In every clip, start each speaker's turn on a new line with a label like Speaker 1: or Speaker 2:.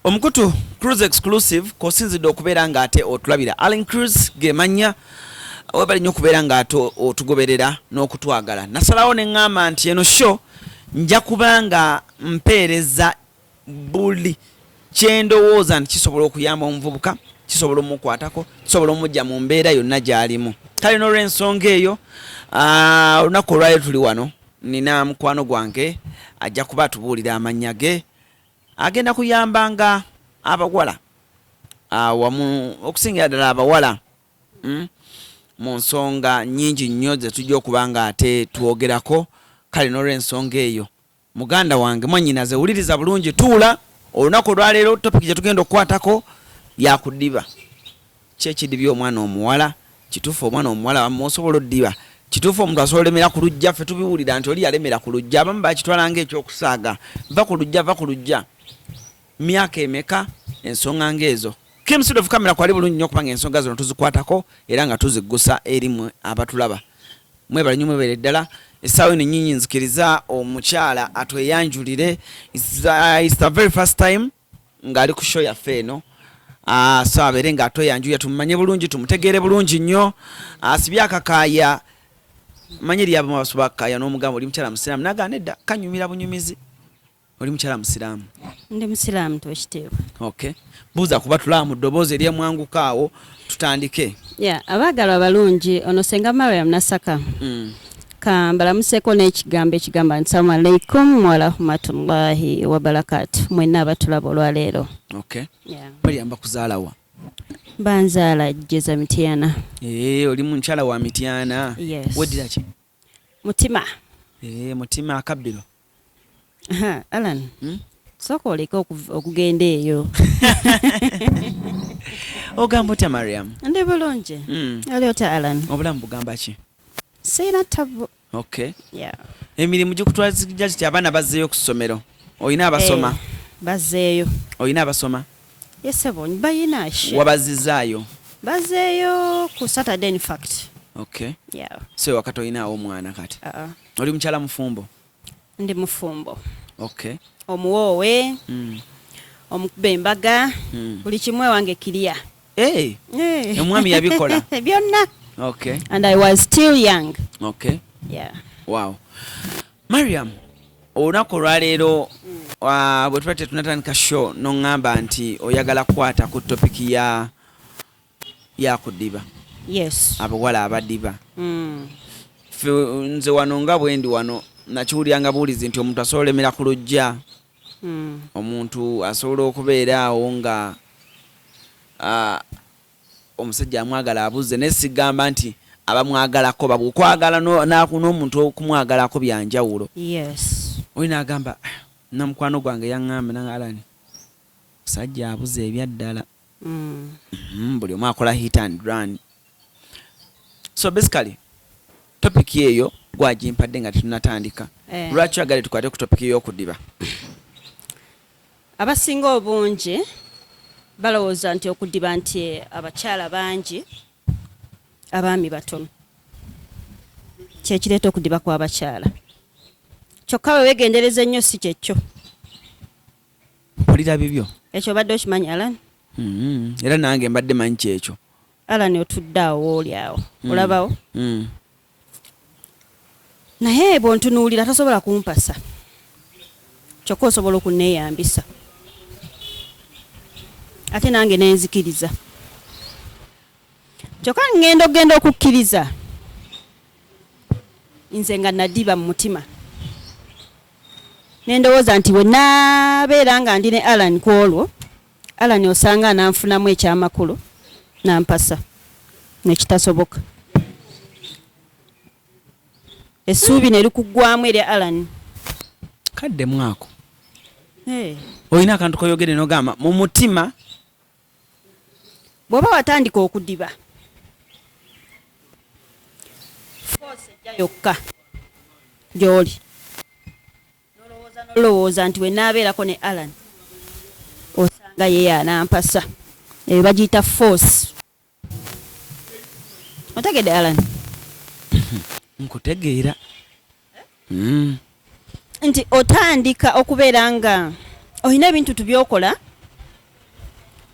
Speaker 1: Omukutu Cruise Exclusive kosinzidde okubeera nga ate otulabira Allen Cruise gemanya webali nnyo okubeera nga ate otugoberera n'okutwagala. Nasalawo ne ŋŋamba nti eno show nja kubanga mpeereza buli kyendowooza nti kisobola okuyamba omuvubuka, kisobola omukwatako, kisobola omujja mu mbeera yonna gy'alimu. Kale n'olw'ensonga eyo olunaku olwaleero tuli wano nina mukwano gwange ajja kuba atubuulira amannya ge agenda kuyambanga abawala wamu okusingira ddala abawala mu nsonga nnyingi nnyo ze tujja okuba nga ate twogerako. Kale n'olw'ensonga eyo muganda wange mwannyinaze wuliriza bulungi, tuula. Olunaku olwaleero topiki gye tugenda okukwatako yakudiba. Kyekidibya omwana omuwala, kituufu omwana omuwala wamusobola oddiba, kituufu omuntu asobola olemera ku lujja. Ffe tubiwulira nti oli yalemera ku lujja, abamu bakitwala ng'ekyokusaaga, va ku lujja. Myaka emeka ensonga ng'ezo? Kimuside of kamera kwali bulungi nnyo kubanga ensonga zino tuzikwatako era nga tuziggusa erimu abatulaba. Mwebale nnyo, mwebale ddala. Essaawa eno nnyinyi nzikiriza omukyala atweyanjulire. It's the very first time ng'ali ku show yaffe eno. So abeere nga atweyanjulira tumumanye bulungi, tumutegeere bulungi nnyo. Asibye akakaaya, manye lyabo mabasuba akakaaya n'omugamba oli mukyala musiraamu. Nagana edda kanyumira bunyumizi. Oli mukyala musiraamu?
Speaker 2: Ndi musiraamu twekiteebwa.
Speaker 1: Okay. Buuza kuba tulaba mu ddoboozi ery'emwanguka awo tutandike.
Speaker 2: Abaagalwa abalungi, ono Senga Mariam Nasaka. Mbalamuseko n'ekigambo ekigamba nti assalamu alaikum wa rahmatullahi wa barakatuh. Mwenna abatulaba olwaleero.
Speaker 1: Okay. Mariam bakuzaalawa?
Speaker 2: Banzaala Jeza Mityana.
Speaker 1: Oli mukyala wa Mityana?
Speaker 2: Yes.
Speaker 1: Weddira ki?
Speaker 2: Mutima.
Speaker 1: Mutima akabbiro.
Speaker 2: Alan. Sooka oleke okugenda eyo.
Speaker 1: Ogamba otya Mariam?
Speaker 2: Ndi bulungi. Ali otya Alan?
Speaker 1: Obulamu bugamba ki?
Speaker 2: Sina tabu.
Speaker 1: Okay.
Speaker 2: Yeah.
Speaker 1: Emirimu gikutwazikija kiti abaana bazzeeyo ku ssomero? Oyina abasoma?
Speaker 2: Bazzeeyo.
Speaker 1: Oyina abasoma?
Speaker 2: Yes, ebonyi bayina she.
Speaker 1: Wabazizaayo?
Speaker 2: Bazzeeyo ku Saturday in fact.
Speaker 1: Okay.
Speaker 2: Yeah.
Speaker 1: So wakati oyinaawo omwana kati? Oli mukyala mufumbo?
Speaker 2: Ndi mufumbo.
Speaker 1: Okay.
Speaker 2: Omuwoowe. Omukuba embaga. Buli kimwe wange kiriya.
Speaker 1: Omwami yabikola?
Speaker 2: Byonna.
Speaker 1: Okay.
Speaker 2: And I was still young.
Speaker 1: Okay.
Speaker 2: Yeah.
Speaker 1: Wow. Mariam, olunaku olwaleero bwe tuba tunatandika show n'oŋŋamba nti oyagala kukwata ku topiki ya kudiba.
Speaker 2: Yes.
Speaker 1: Abawala abadiba. Nze wano nga bwendi wano nakiwuliranga buulizi nti omuntu asobola olemera ku lujja. Omuntu asobola okubeera awo nga omusajja amwagala abuze, naye sigamba nti abamwagalako babukwagala n'omuntu okumwagalako byanjawulo.
Speaker 2: Yes.
Speaker 1: Oli n'agamba namukwano gwange yaŋŋamba n'alani musajja abuze ebyaddala. Buli omu akola hit and run. So basically topic eyo gwagimpadde nga tetunatandika. Lwaki oyagala tukwate ku topic ey'okudiba?
Speaker 2: Abasinga obungi balowooza nti okudiba nti abakyala bangi abaami batono kyekireeta okudiba kw'abakyala. Kyokka we weegendereza ennyo si kyekyo.
Speaker 1: Mpulira bibyo
Speaker 2: ekyo obadde okimanyi Alan?
Speaker 1: Era nange mbadde manyi kyekyo.
Speaker 2: Alan otudde awo wooli awo olabawo? Naye bw'ontunuulira tasobola kumpasa, kyokka osobola okunneeyambisa ate nange nenzikiriza. Kyokka ngenda okukkiriza nze nga nadiba mu mutima nendowooza nti we naabeera nga ndi ne Alan ku olwo, Alan osanga ananfunamu ekyamakulu nampasa nekitasoboka. Essuubi ne likuggwamu eri Alan.
Speaker 1: Kadde mwako oyina akantu koyogere n'ogamba mu mutima
Speaker 2: bw'oba watandika okudiba force ejja yokka gy'oli nolowooza nti we naabeerako ne Alan osanga ye anampasa. Eyo bagiyita force. Otegedde Alan?
Speaker 1: Nkutegeera.
Speaker 2: Nti otandika okubeera nga olina ebintu tubyokola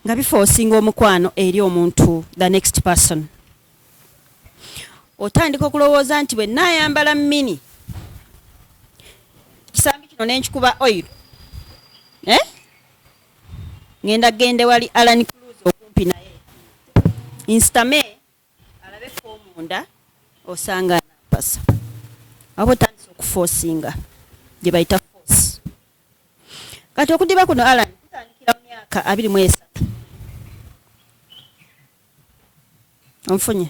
Speaker 2: nga bifoosinga omukwano eri omuntu the next person. Otandika okulowooza nti bwe naayambala mini kisambi kino n'enkikuba oil ngenda gende wali Alan Cruz okumpi naye instame alabeko omunda osanga nampasa abo tandise okufoosinga gye bayita force. Kati okudiba kuno Alan kutandikira mu myaka 23 onfunye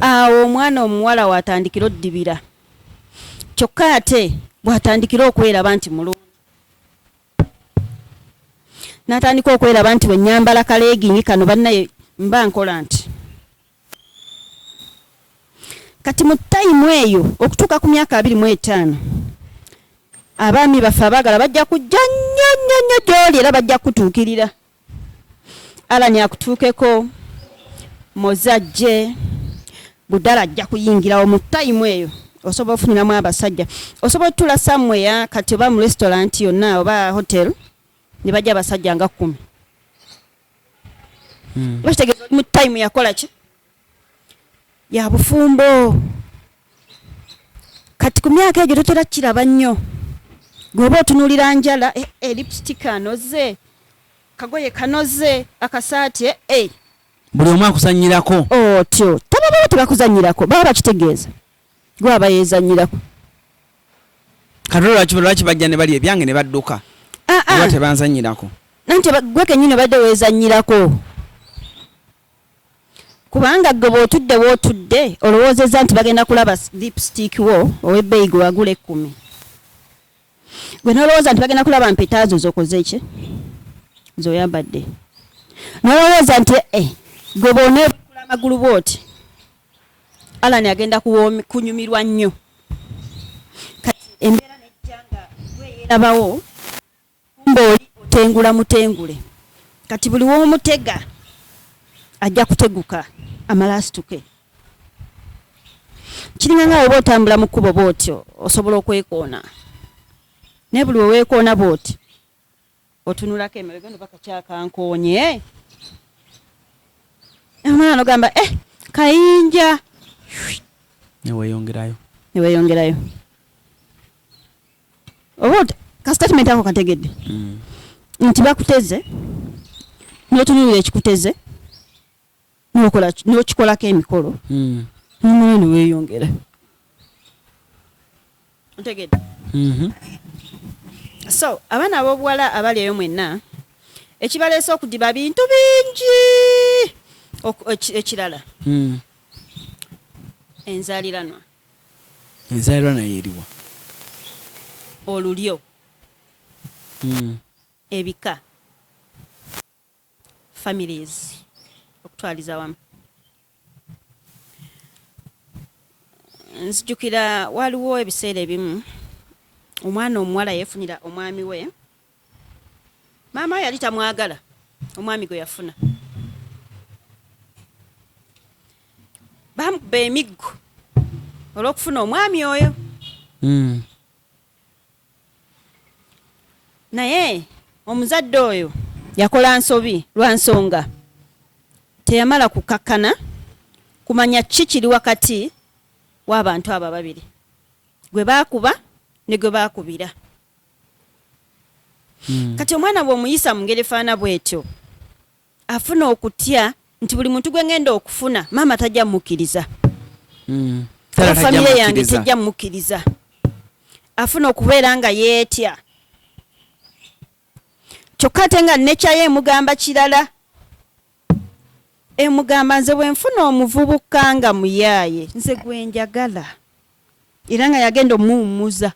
Speaker 2: awo omwana omuwala watandikira oddibira kyokka ate bwatandikira okweraba nti mulungi n'atandika okweraba nti bwe nyambala kaleegingi kano bannaye mba nkola nti kati mu tayimu eyo okutuuka ku myaka 25 abaami baffe abaagala bajja kujja nnyo gy'oli era bajja kutuukirira. Alani akutuukeko mozajje budala ajja kuyingirawo mu tayimu eyo osobola ofuniramu abasajja osobola otula somewhere kati oba mu restaurant yonna oba hotel ne bajja abasajja nga 10 bakitegeeza oli mu tayimu yakola ki ya bufumbo. Kati ku myaka egyo totera kiraba nnyo gwoba otunuulira njala lipstick anoze kagoye kanoze akasaati
Speaker 1: buli omu akusanyirako
Speaker 2: otyo tababa tebakuzanyirako baba bakitegeeza gwe abayeezanyirako
Speaker 1: kati lwaki bajja ne bali ebyange ne badduka oba tebanzanyirako
Speaker 2: nanti gwe kennyini obadde weezanyirako kubanga gwe bw'otudde wootudde olowoozezza nti bagenda kulaba lipstick wo ow'ebbeeyi gwe wagula 10 gwe nolowooza nti bagenda kulaba mpetaazo zokoze ki zoyambadde nolowooza nti gwe bw'oneebukula amagulu bw'oti Alani agenda kunyumirwa nnyo. Kati embeera nejja nga gwe yeerabawo kumbooli otengula mutengule kati buli w'omutega ajja kuteguka amalaasituke. Kiringa nga oba otambula mu kkubo bw'otyo osobola okwekoona naye buli weweekoona bw'oti otunulako emabega no bakakyakankoonye omwana nogamba kayinja neweeyongerayo oba ka statement ako kategedde nti bakuteze notunulira ekikuteze nokikolako emikolo neweeyongera otegedde. So abaana ab'obuwala abali eyo mwenna ekibaleese okudiba bintu bingi ekirala enzaaliranwa
Speaker 1: yeeriwa
Speaker 2: olulyo ebika families okutwaliza wamu. Nzijukira waliwo ebiseera ebimu omwana omuwala yeefunira omwami we maama we yali tamwagala omwami gwe yafuna bamukuba emiggo olw'okufuna omwami oyo naye omuzadde oyo yakola nsobi lwa nsonga teyamala kukakkana kumanya ki kiri wakati w'abantu abo babiri gwe baakuba ne gwe baakubira. Kati omwana bw'omuyisa mu ngeri efaana bw'etyo afuna okutya nti buli muntu gwe ngenda okufuna maama tajja mmukkiriza famire yange tejja mmukkiriza afuna okubeera nga yeetya kyokka ate nga nekyayo emugamba kirala emugamba nze bwe nfuna omuvubuka nga muyaaye nze gwe njagala era nga yagenda omuwummuza.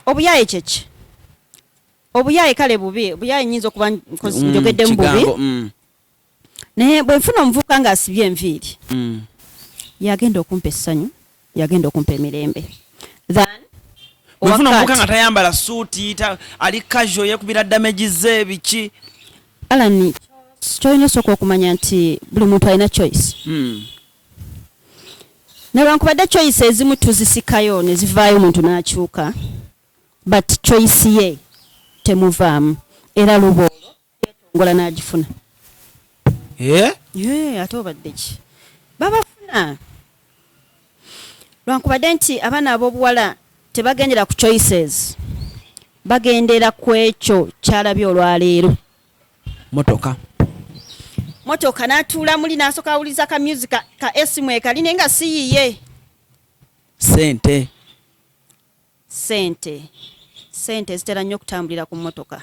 Speaker 2: Obuyaaye kyeki obuyaaye kale bubi obuyaaye nyinza okuba njogeddemu bubi naye bwe nfuna omuvubuka nga asibye enviiri yagenda okumpa essanyu yagenda okumpa emirembe
Speaker 1: bwefuna omuvubuka nga tayambala suuti ali casual yekubira damagize biki
Speaker 2: Alani kyolina osooka okumanya nti buli muntu alina choice newankubadde choice ezimu tuzisikayo ne zivaayo omuntu n'akyuka but choice ye temuvaamu era luboolo yetongola n'agifuna. Ate obadde ki babafuna lwankubadde nti abaana ab'obuwala tebagendera ku choices, bagendera ku ekyo kyalabye olwaleero. motoka n'atuula muli n'asooka awuliza ka music ka esimu ekaline nga siyiye. Sente zitera nnyo okutambulira ku motoka.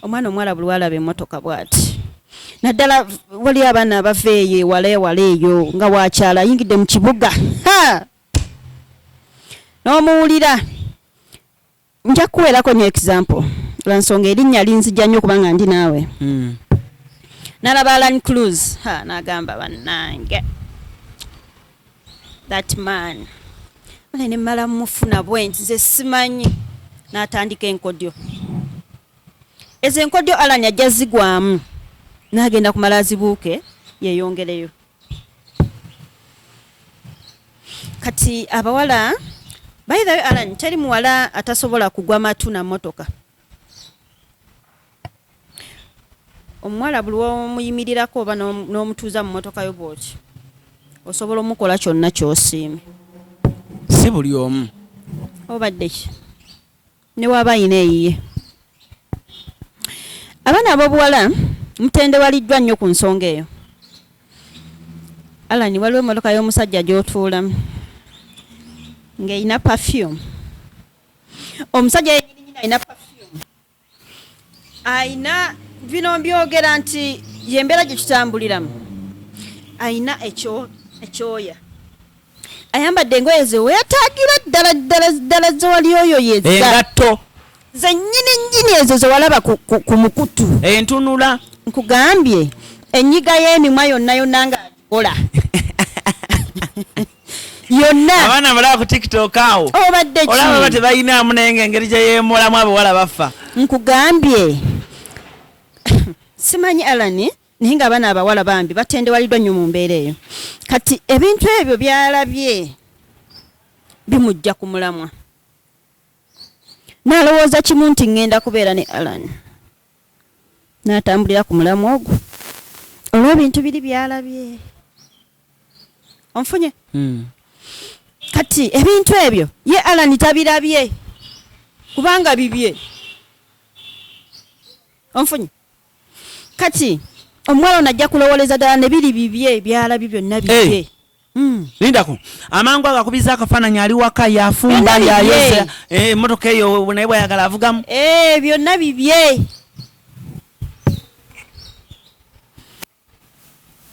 Speaker 2: Omwana omuwala buli walaba emmotoka bw'ati. Naddala wali abaana abava eyo ewala eyo nga wakyala ayingidde mu kibuga n'omuwulira. Nja kuweerako nnyo example lwa nsonga erinnya linzijja nnyo kubanga ndi naawe. Nalaba Alan Cruz n'agamba bannange that man ne mmala mufuna bwenti nze simanyi, n'atandika enkodyo. Ezo enkodyo Alan ajja zigwamu n'agenda kumala azibuuke yeeyongereyo. Kati abawala bayithayo Alan teri muwala atasobola kugwa matu na motoka. Omuwala buli w'omuyimirirako oba n'omutuuza mu motoka yo bw'oti osobola omukola kyonna ky'osiimye.
Speaker 1: Si buli omu.
Speaker 2: Obadde ki ne waba ayina eyiye. Abaana ab'obuwala mutendewaliddwa nnyo ku nsonga eyo. Alan waliwo emmotoka y'omusajja gy'otuulamu ng'erina perfume. Omusajja yennyini alina perfume. Ayina bino mbyogera nti yembeera gye kitambuliramu. Ayina ekyoya. Ayambadde engoye ze weetaagira ddala zewali oyo yezza.
Speaker 1: Engatto.
Speaker 2: Ze nnyini ezo ze walaba ku mukutu.
Speaker 1: Entunula.
Speaker 2: Nkugambye ennyiga y'emimwa yonna ng'agikola. Yonna.
Speaker 1: Abaana balaba ku TikTok awo.
Speaker 2: Obadde ki?
Speaker 1: Olaba bate bayinaamu naye ng'engeri gye yeemolamu abawala bafa.
Speaker 2: Nkugambye simanyi Alan naye nga abaana abawala bambi batendewaliddwa nnyo mu mbeera eyo. Kati ebintu ebyo byalabye bimujja ku mulamwa. N'alowooza kimu nti ŋŋenda kubeera ne Alan. N'atambulira ku mulamwa ogwo. Olw'ebintu biri byalabye. Onfunye? Kati ebintu ebyo ye Alan tabirabye kubanga bibye. Onfunye? Kati omuwala ono ajja kulowooleza ddala ne biri bibye byalabye byonna bibye.
Speaker 1: Lindako amangu agakubiza akafaananyi ali waka yafumba yayeza emmotoka eyo naye bwayagala avugamu.
Speaker 2: Byonna bibye.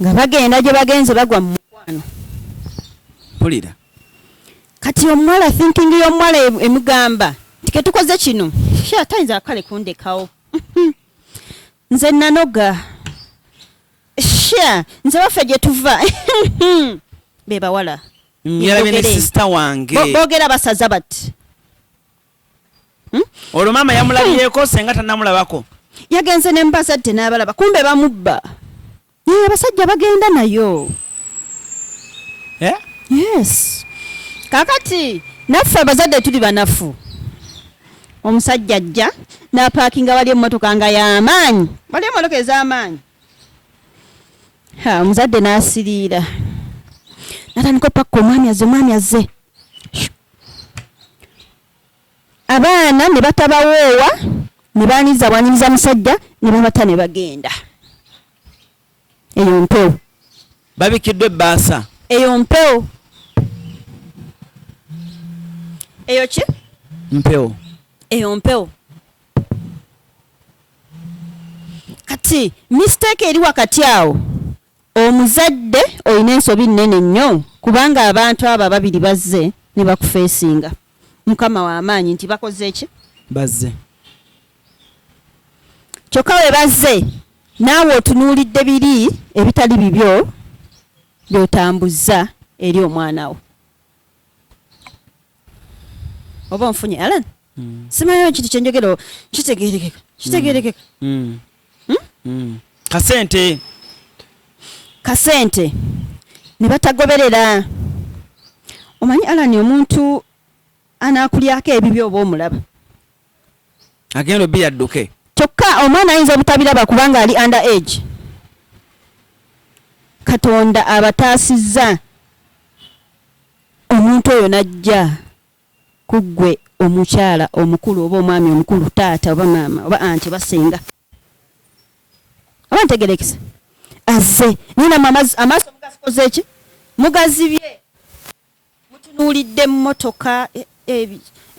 Speaker 2: Nga bagenda gye bagenze bagwa mu mukwano.
Speaker 1: Pulira.
Speaker 2: Kati omuwala thinking y'omuwala emugamba nti ke tukoze kino tayinza akale kundekawo. Nze nanoga. Nze waffe gye tuva. Be bawala.
Speaker 1: Yalabye ne sister wange.
Speaker 2: Boogera basaza bati.
Speaker 1: Olwo maama yamulabyeko senga tannamulabako.
Speaker 2: Yagenze ne mbazadde n'abalaba kumbe bamubba. Abasajja bagenda nayo. Yes. Kakati naffe abazadde tuli banafu. Omusajja ajja n'apaakinga wali emmotoka nga y'amaanyi. Wali emmotoka ez'amaanyi. Omuzadde n'asiriira. Natandika opakka omwami azze. Abaana ne batabawoowa ne baaniriza bwanyiriza musajja ne babata ne bagenda. Eyo mpewo.
Speaker 1: Babikiddwa ebbaasa.
Speaker 2: Eyo mpewo. Eyo ki?
Speaker 1: Mpewo.
Speaker 2: Eyo mpewo. Kati mistake eri wakati awo. Omuzadde olina ensobi nnene nnyo kubanga abantu abo ababiri bazze ne bakufeesinga. Mukama w'amaanyi nti bakoze ki?
Speaker 1: Bazze.
Speaker 2: Kyokka we bazze naawe otunuulidde biri ebitali bibyo by'otambuzza eri omwana wo. Oba onfunye Alan? Simanyi kiti kye njogera kitegeerekeka. Kasente ne batagoberera. Omanyi Alan omuntu anaakulyako ebibyo oba omulaba.
Speaker 1: Agenda obbiri adduke.
Speaker 2: kyokka omwana ayinza obutabiraba kubanga ali under age. Katonda abataasizza omuntu oyo najja kuggwe omukyala omukulu oba omwami omukulu, taata oba maama oba anti oba senga, oba ntegerekesa azze nina amaaso mugazikoze ki mugazibye mutunuulidde mmotoka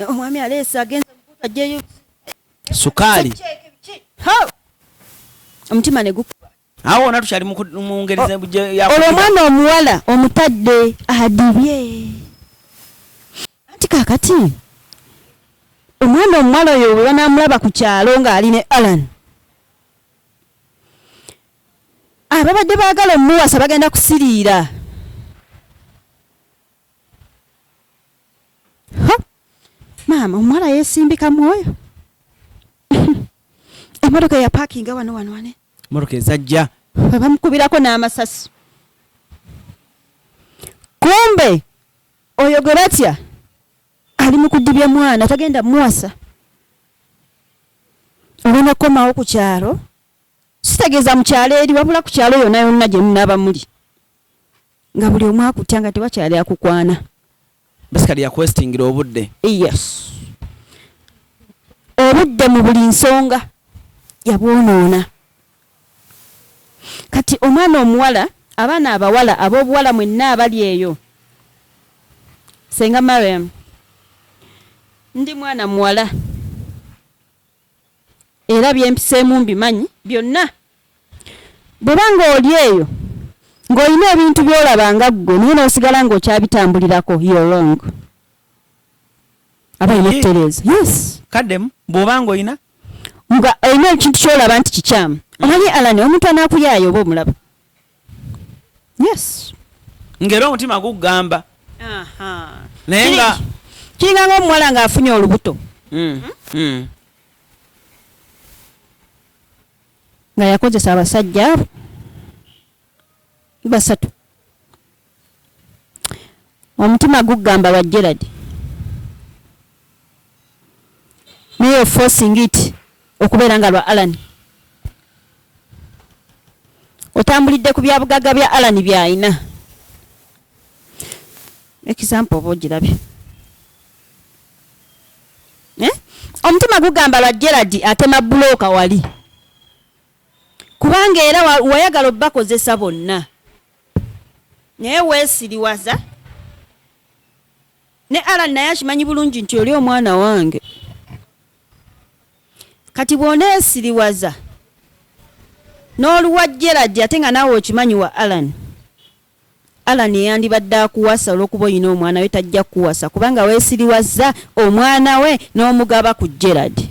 Speaker 2: omwami aleesa agenza mukutu ajjeyo
Speaker 1: sukaali
Speaker 2: omutima ne gukuba
Speaker 1: awo wona tukyali mu ngeri
Speaker 2: olwo omwana omuwala omutadde adibye. Anti kaakati omwana omuwala oyo bwe banamulaba ku kyalo ng'ali ne Alan, ababadde baagala omuwasa bagenda kusiriira. Maama omuwala yeesimbika mwoyo. Emmotoka ya paakinga wano wane
Speaker 1: mmotoka ezajja
Speaker 2: bamukubirako n'amasasi. Kumbe oyo gwe batya ali mu kudibya mwana, tagenda muwasa. Olina kukomawo ku kyalo, sitegeeza mu kyalo eri wabula ku kyalo yonna yonna gye munaaba muli nga buli omu akutya nga tewakyali akukwana.
Speaker 1: basically yakwestingira obudde.
Speaker 2: Yes, obudde mu buli nsonga yabwonoona. Kati omwana omuwala, abaana abawala ab'obuwala mwenna abali eyo, senga Mariam ndi mwana muwala era byempiseemu mbimanyi byonna. Bwebanga oli eyo ng'olina ebintu by'olabanga ggwe naye n'osigala ng'okyabitambulirako, you're wrong. Aba olina okutereeza. Yes,
Speaker 1: kaddemu bw'obanga olina
Speaker 2: nga olina ekintu ky'olaba nti kikyamu. Omanyi Alani omuntu anaakuyaayo oba omulaba. Yes,
Speaker 1: ng'era omutima gugamba naye nga
Speaker 2: kiringa ng'omuwala ng'afunye olubuto nga yakozesa abasajja abo basatu. Omutima gugamba lwa Gerald. Naye forcing it okubeera nga lwa Alan. Otambulidde ku byabugagga bya Alan by'ayina. Example oba ogirabye. Omutima gugamba lwa Gerald atema bulooka wali. Kubanga era wayagala obbakozesa bonna. Naye weesiriwaza. Ne Alan naye akimanyi bulungi nti oli omwana wange. Kati bw'oneesiriwaza n'oluwa Gerald ate nga naawe okimanyi wa Alan. Alan yandibadde akuwasa olw'okuba olina omwana we tajja kuwasa kubanga weesiriwazza omwana we n'omugaba ku Gerald.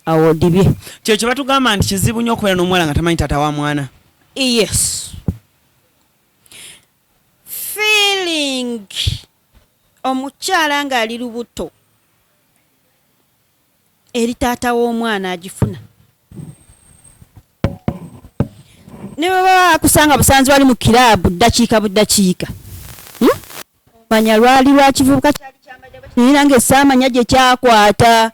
Speaker 2: Awo odibye.
Speaker 1: Kyekyo batugamba nti kizibu nnyo okubeera n'omuwala nga tamanyi taata wa mwana.
Speaker 2: Yes. Feeling omukyala ng'ali lubuto eri taata w'omwana agifuna. Ne baba kusanga busanzi wali mu kiraabu ddakiika buddakiika. Manya lwali lwa kivubuka kyali kyambadde nina ng'essaamanya gye kyakwata.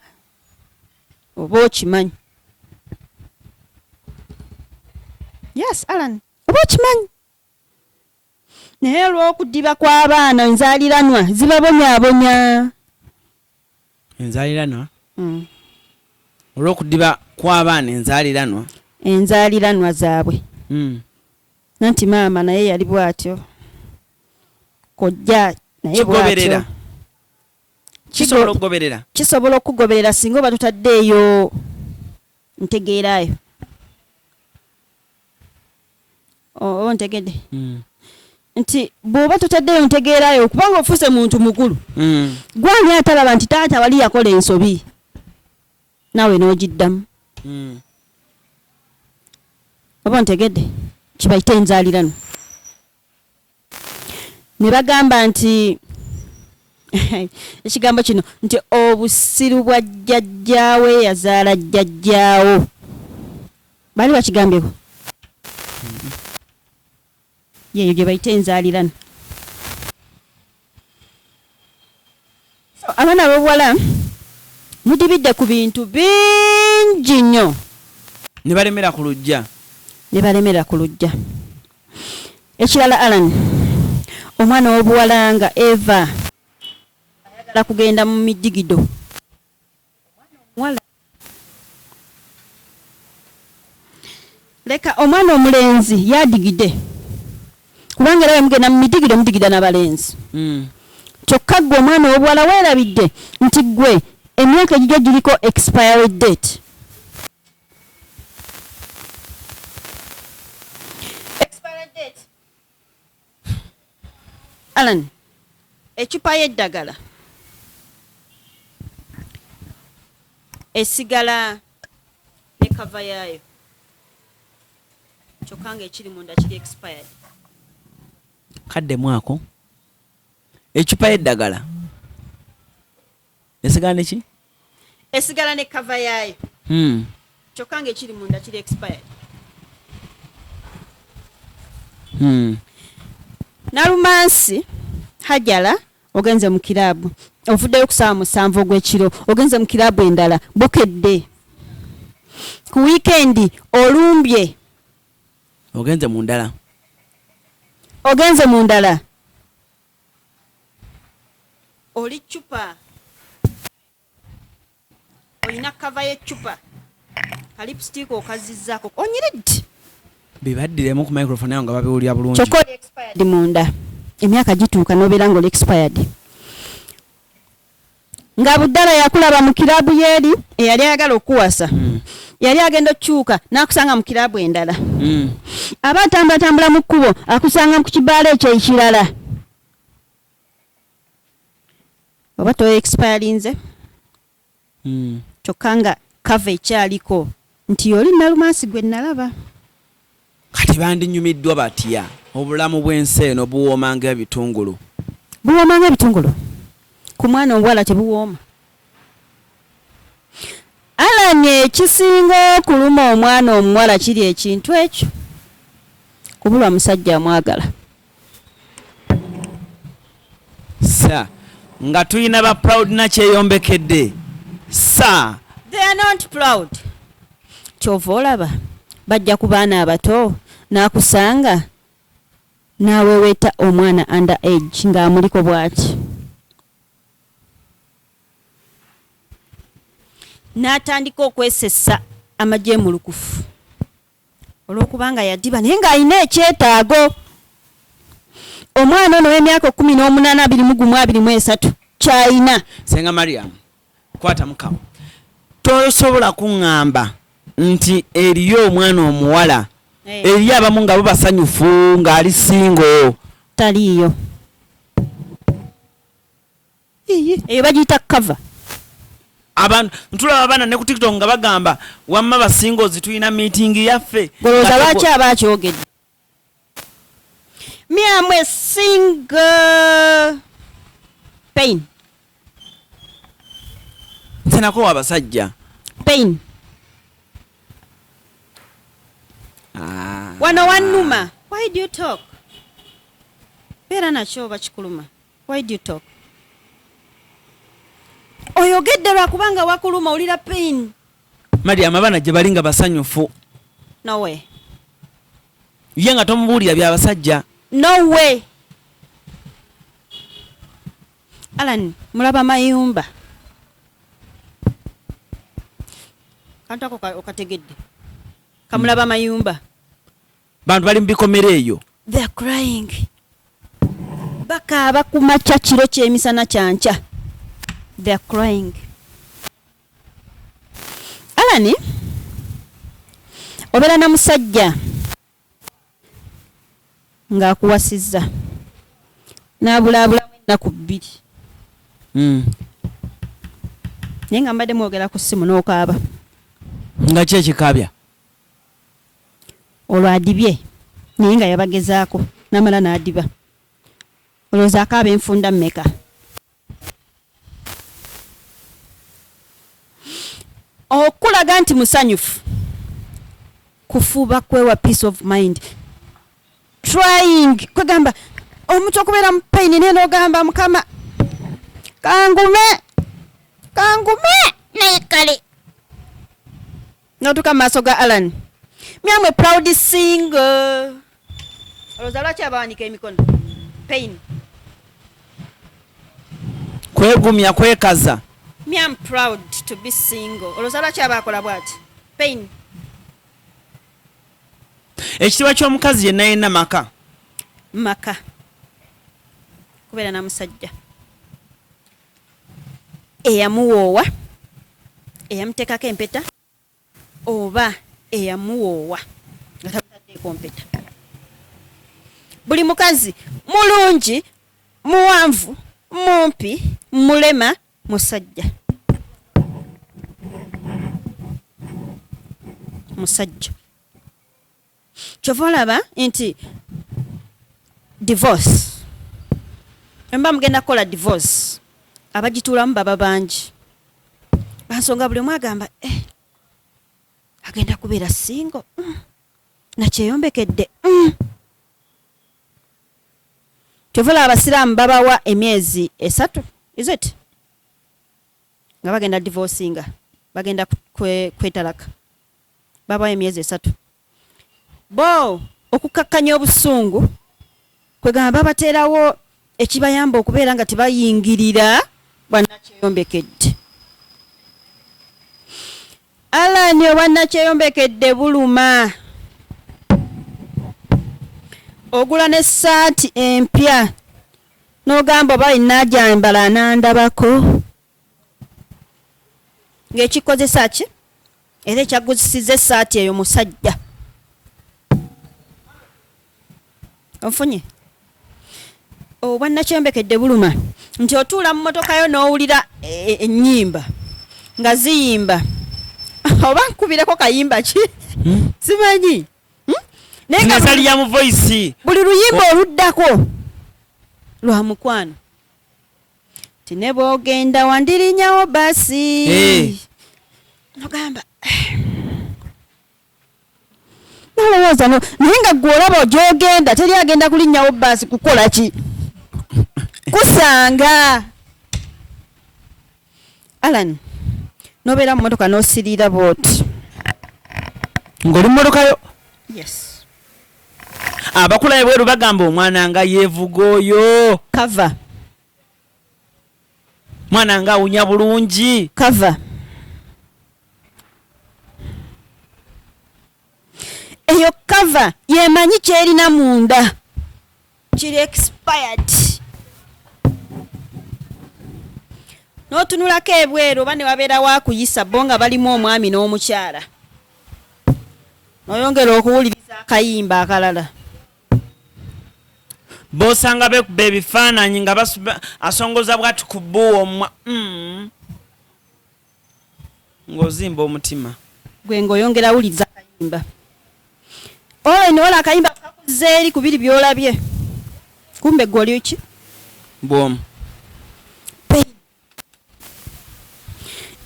Speaker 2: Oba okimanyi. Yes, Alan. Oba okimanyi. Naye olw'okudiba kw'abaana enzaaliranwa zibabonyaabonya.
Speaker 1: Enzaaliranwa? Olw'okudiba kw'abaana enzaaliranwa?
Speaker 2: Enzaaliranwa zaabwe. Nanti maama naye yali bw'atyo. Kojja naye bw'atyo.
Speaker 1: Kisobola okugoberera?
Speaker 2: Kisobola okugoberera singa oba tutaddeeyo ntegeerayo. Oh, ntegedde. Nti bw'oba tutaddeeyo ntegeerayo kubanga ofuuse muntu mukulu. Gwani atalaba nti taata wali yakola ensobi. Naawe n'ogiddamu. Oba ntegedde kibayita enzaalirano. Ne bagamba nti ekigambo kino nti obusiru bwa jjajjaawe yazaala jjajjaawo. Bali bakigambyeko? Yeyo gye bayita enzaalirano. Abaana ab'obuwala mudibidde ku bintu bingi nnyo
Speaker 1: ne balemera ku Lujja. Ekirala
Speaker 2: Alan, omwana w'obuwala nga Eva ayagala kugenda mu midigido. Leka omwana omulenzi yadigide kubanga era mugenda mu midigido mudigida n'abalenzi. Kyokka ggwe omwana w'obuwala weerabidde nti ggwe emyaka egijjo giriko expiry date. Alan, ecupa y'eddagala esigala ne kava yaayo kyokka nga ekiri munda kiri expired.
Speaker 1: Kaddemu ako ecupa y'eddagala esigala neki?
Speaker 2: Esigala ne kava yaayo kyokka nga ekiri munda kiri expired. Nalumansi Hajala ogenze mu kiraabu ovuddeyo ku ssaawa 7 ogw'ekiro ogenze mu kiraabu endala bukedde ku wiikendi olumbye
Speaker 1: ogenze mu ndala
Speaker 2: oli cupa olina kava y'eccupa kalipstick okazizzaako onyiridde
Speaker 1: bibaddiremu ku microphone yawo nga babiwulira bulungi.
Speaker 2: Kyokka oli expired munda emyaka gituuka n'obeera nga oli expired. Nga buddala yakulaba mu kiraabu yeeri eyali ayagala okuwasa yali agenda okukyuka n'akusanga mu kiraabu endala. Aba atambulatambula mu kkubo akusanga ku kibaala ekyo ekirala. Oba toyo expirinze kyokka nga kava ekyaliko nti oli Nalumansi gwe nalaba.
Speaker 1: Kati bandinyumiddwa batya obulamu bw'ensi eno buwoomanga ebitungulu. Ku mwana omuwala tebuwooma. Alanye ekisinga okuluma omwana omuwala kiri ekintu ekyo kubulwa musajja amwagala. Nga tuyina ba proud na kyeyombekedde.
Speaker 2: They are not proud. Kyova olaba bajja ku baana abato n'akusanga n'aweweeta omwana under age ng'amuliko bw'ati. N'atandika okwesessa amajeemulukufu olw'okubanga yaddiba naye ng'alina ekyetaago. Omwana ono w'emyaka 18 21 ky'alina.
Speaker 1: Senga Mariam kwata mukawo tosobola kuŋŋamba nti eriyo omwana omuwala eriyo abamu nga bo basanyufu ng'ali singo.
Speaker 2: Taliiyo. Eyo bagiyita kava.
Speaker 1: Abantu ntulaba abaana ne ku TikTok nga bagamba wamma basingo zituyina meeting yaffe.
Speaker 2: Golooza lwaki aba akyogedde. Me am a single pain.
Speaker 1: Nsenako abasajja.
Speaker 2: Pain. Wano wannuma. Why do you talk? Beera nakyo bakikuluma. Why do you talk? Oyogedde lwakubanga wakuluma olira pain.
Speaker 1: Mariam abaana gye balinga basanyufu.
Speaker 2: No way.
Speaker 1: Ye nga tomubuulira by'abasajja.
Speaker 2: No way. Alan, mulaba mayumba. Kantako okategedde. Kamulaba mayumba.
Speaker 1: Bantu bali mu bikomere eyo.
Speaker 2: They are crying. Bakaaba ku makya kiro ky'emisana kyanca. They are crying. Alani, obeera na musajja ng'akuwasizza n'abulaabulamu ennaku 2. Naye nga mbadde mwogera ku ssimu n'okaaba.
Speaker 1: Nga ki ekikaabya?
Speaker 2: Olwo adibye naye nga yabagezaako n'amala n'adiba. Olowooza akaaba enfunda mmeka? Okulaga nti musanyufu kufuuba kwewa peace of mind. Trying kwegamba omuntu okubeera mu pain naye n'ogamba Mukama kangume naye notuka maaso ga Alan. Myamwe proud single. Olowooza lwaki abawanika emikono? Pain.
Speaker 1: Kwegumya kwekaza.
Speaker 2: I'm proud to be single. Olowooza lwaki abakola bw'ati? Pain.
Speaker 1: Ekitiibwa ky'omukazi yenna yenna maka.
Speaker 2: Maka. Kubeera na musajja. Eyamuwoowa. Eyamuteekako empeta. Oba eyamuwoowa. Nga tabutaddeeko mpeta. Buli mukazi mulungi, muwanvu, mumpi, mulema, musajja. Musajja. Kyova olaba nti divorce. Emba mugenda kukola divorce. Abagituulamu baba bangi. Bansonga buli omu agamba agenda kubeera single. Nakyeyombekedde. Kyova olaba abasiraamu babawa emyezi 3. Is it? Nga bagenda divorcinga. Bagenda kwetalaka. Babawa emyezi 3. Bo okukakkanya obusungu kwegamba babateerawo ekibayamba okubeera nga tebayingirira bannakyeyombekedde. Alani bannakyeyombekedde buluma. Ogula n'essaati empya n'ogamba oba inaajambala anandabako ng'ekikozesa ki era ekyaguzisiza essaati eyo musajja. Onfunye obwannakyeyombekedde buluma nti otuula mu motoka yo n'owulira ennyimba nga ziyimba oba nkubireko kayimba ki simanyi
Speaker 1: nezali ya mu voice
Speaker 2: buli luyimba oluddako lwa mukwano ti ne bw'ogenda wandirinyawo basi nogamba nolowooza naye nga gwe olaba gy'ogenda teri agenda kulinnyawo basi kukola ki kusanga Alan nobeera mu motoka n'osiriira booti
Speaker 1: ng'oli mu motoka yo.
Speaker 2: Yes.
Speaker 1: Abakula ebweru bagamba omwana nga yeevuga oyo.
Speaker 2: Kava.
Speaker 1: Mwana nga awunya bulungi.
Speaker 2: Kava. Eyo kava yemanyi kyerina munda. Kiri expired. N'otunulako ebweru oba ne wabeera waakuyisa bo nga balimu omwami n'omukyala. Noyongera okuwuliriza akayimba akalala.
Speaker 1: Bosanga bekuba ebifaananyi nga asongoza bwati ku bbuwo ng'ozimba omutima.
Speaker 2: Gwe ng'oyongera awuliriza akayimba. Oyo nola akayimba kakuzza eri ku biri by'olabye. Kumbe gwe oli ki?
Speaker 1: Bwomu.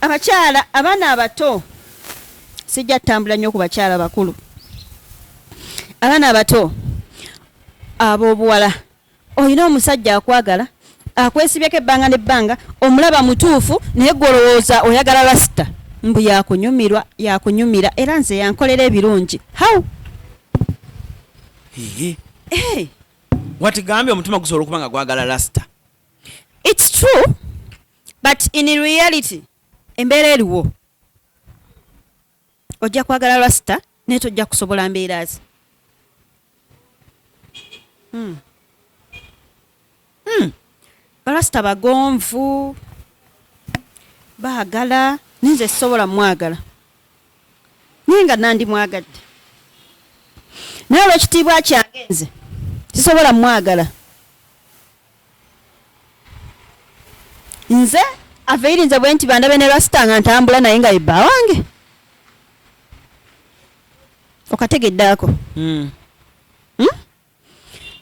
Speaker 2: Abakyala abaana abato sijja ttambula nnyo ku bakyala bakulu. Abaana abato ab'obuwala olina omusajja akwagala akwesibyeko ebbanga n'ebbanga omulaba mutuufu naye gwe olowooza oyagala lasita mbu yakunyumira era nze yankolera ebirungi. How?
Speaker 1: Watigambye omutima gusobola okuba nga gwagala lasita.
Speaker 2: It's true but in reality embeera eriwo. Ojja kwagala lasita naye tojja kusobola mbeera ze. Balasita bagonvu baagala ninze sisobola mwagala naye nga nandi mwagadde naye olw'ekitiibwa kyange nze sisobola mwagala. Nze aveirinze bwe nti bandabe ne lasita nga ntambula naye nga yebba wange okategedde ako.